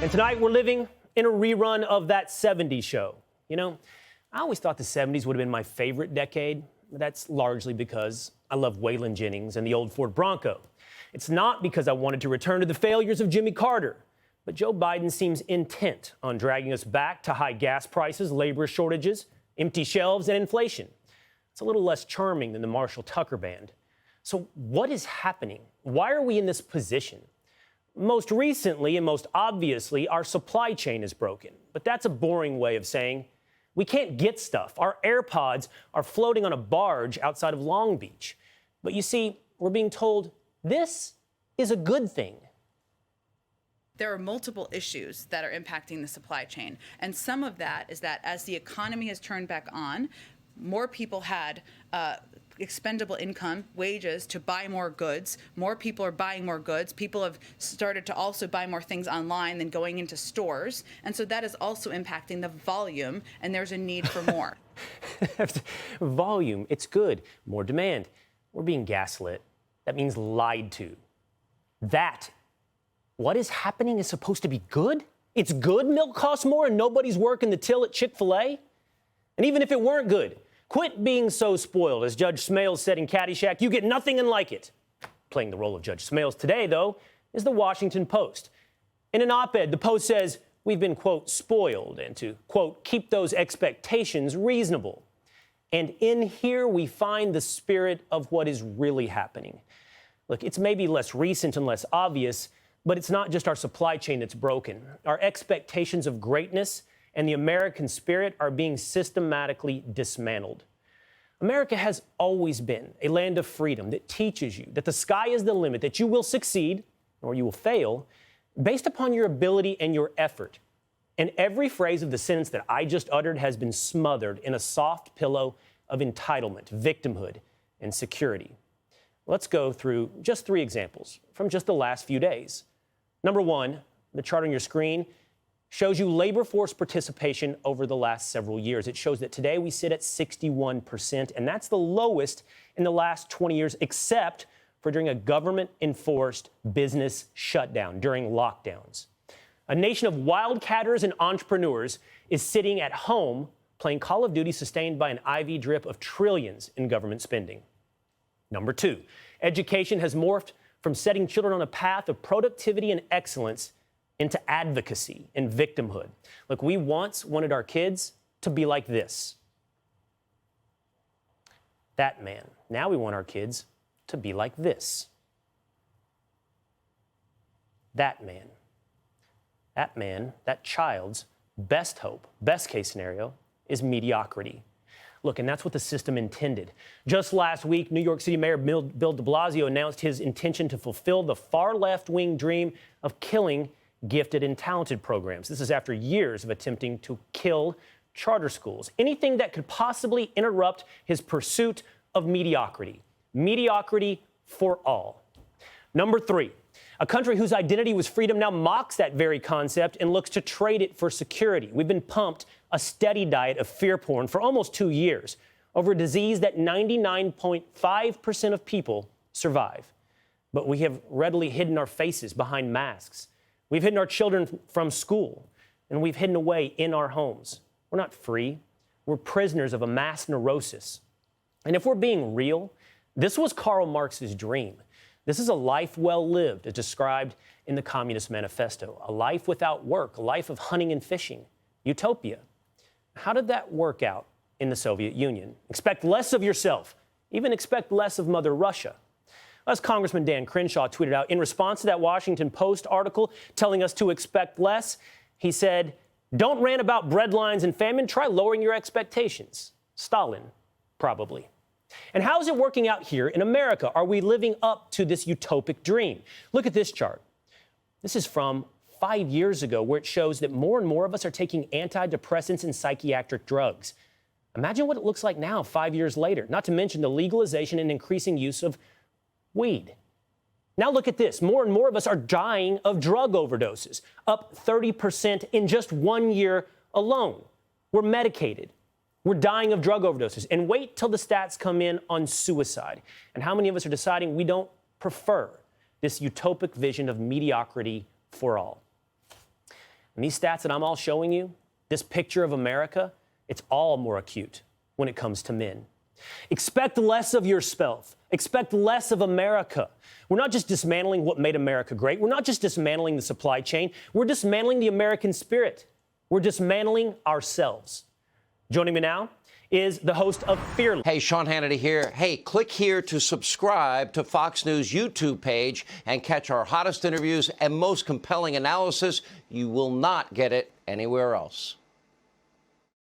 And tonight we're living in a rerun of that 70s show. You know, I always thought the 70s would have been my favorite decade. That's largely because I love Waylon Jennings and the old Ford Bronco. It's not because I wanted to return to the failures of Jimmy Carter. But Joe Biden seems intent on dragging us back to high gas prices, labor shortages, empty shelves, and inflation. It's a little less charming than the Marshall Tucker Band. So what is happening? Why are we in this position? Most recently and most obviously, our supply chain is broken. But that's a boring way of saying we can't get stuff. Our AirPods are floating on a barge outside of Long Beach. But you see, we're being told this is a good thing. There are multiple issues that are impacting the supply chain. And some of that is that as the economy has turned back on, more people had expendable income, wages to buy more goods. More people are buying more goods. People have started to also buy more things online than going into stores. And so that is also impacting the volume, and there's a need for more. Volume, it's good. More demand. We're being gaslit. That means lied to. That, what is happening is supposed to be good? It's good milk costs more and nobody's working the till at Chick-fil-A? And even if it weren't good, quit being so spoiled. As Judge Smales said in Caddyshack, you get nothing and like it. Playing the role of Judge Smales today, though, is the Washington Post. In an op-ed, the Post says we've been, quote, spoiled, and to, quote, keep those expectations reasonable. And in here, we find the spirit of what is really happening. Look, it's maybe less recent and less obvious, but it's not just our supply chain that's broken. Our expectations of greatness and the American spirit are being systematically dismantled. America has always been a land of freedom that teaches you that the sky is the limit, that you will succeed or you will fail based upon your ability and your effort. And every phrase of the sentence that I just uttered has been smothered in a soft pillow of entitlement, victimhood, and security. Let's go through just 3 examples from just the last few days. Number 1, the chart on your screen shows you labor force participation over the last several years. It shows that today we sit at 61%, and that's the lowest in the last 20 years, except for during a government-enforced business shutdown, during lockdowns. A nation of wildcatters and entrepreneurs is sitting at home playing Call of Duty sustained by an IV drip of trillions in government spending. Number 2, education has morphed from setting children on a path of productivity and excellence into advocacy and victimhood. Look, we once wanted our kids to be like this. That man. Now we want our kids to be like this. That man. That man, that child's best hope, best case scenario, is mediocrity. Look, and that's what the system intended. Just last week, New York City Mayor Bill de Blasio announced his intention to fulfill the far left-wing dream of killing gifted and talented programs. This is after years of attempting to kill charter schools. Anything that could possibly interrupt his pursuit of mediocrity. Mediocrity for all. Number 3, a country whose identity was freedom now mocks that very concept and looks to trade it for security. We've been pumped a steady diet of fear porn for almost 2 years over a disease that 99.5% of people survive. But we have readily hidden our faces behind masks. We've hidden our children from school, and we've hidden away in our homes. We're not free. We're prisoners of a mass neurosis. And if we're being real, this was Karl Marx's dream. This is a life well lived, as described in the Communist Manifesto. A life without work, a life of hunting and fishing. Utopia. How did that work out in the Soviet Union? Expect less of yourself. Even expect less of Mother Russia. As Congressman Dan Crenshaw tweeted out, in response to that Washington Post article telling us to expect less, he said, "Don't rant about breadlines and famine. Try lowering your expectations." Stalin, probably. And how is it working out here in America? Are we living up to this utopic dream? Look at this chart. This is from 5 years ago, where it shows that more and more of us are taking antidepressants and psychiatric drugs. Imagine what it looks like now, 5 years later, not to mention the legalization and increasing use of weed. Now look at this. More and more of us are dying of drug overdoses, up 30% in just 1 year alone. We're medicated. We're dying of drug overdoses. And wait till the stats come in on suicide. And how many of us are deciding we don't prefer this utopic vision of mediocrity for all? And these stats that I'm all showing you, this picture of America, it's all more acute when it comes to men. Expect less of yourself. Expect less of America. We're not just dismantling what made America great. We're not just dismantling the supply chain. We're dismantling the American spirit. We're dismantling ourselves. Joining me now is the host of Fearless. Hey, Sean Hannity here. Hey, click here to subscribe to Fox News YouTube page and catch our hottest interviews and most compelling analysis. You will not get it anywhere else.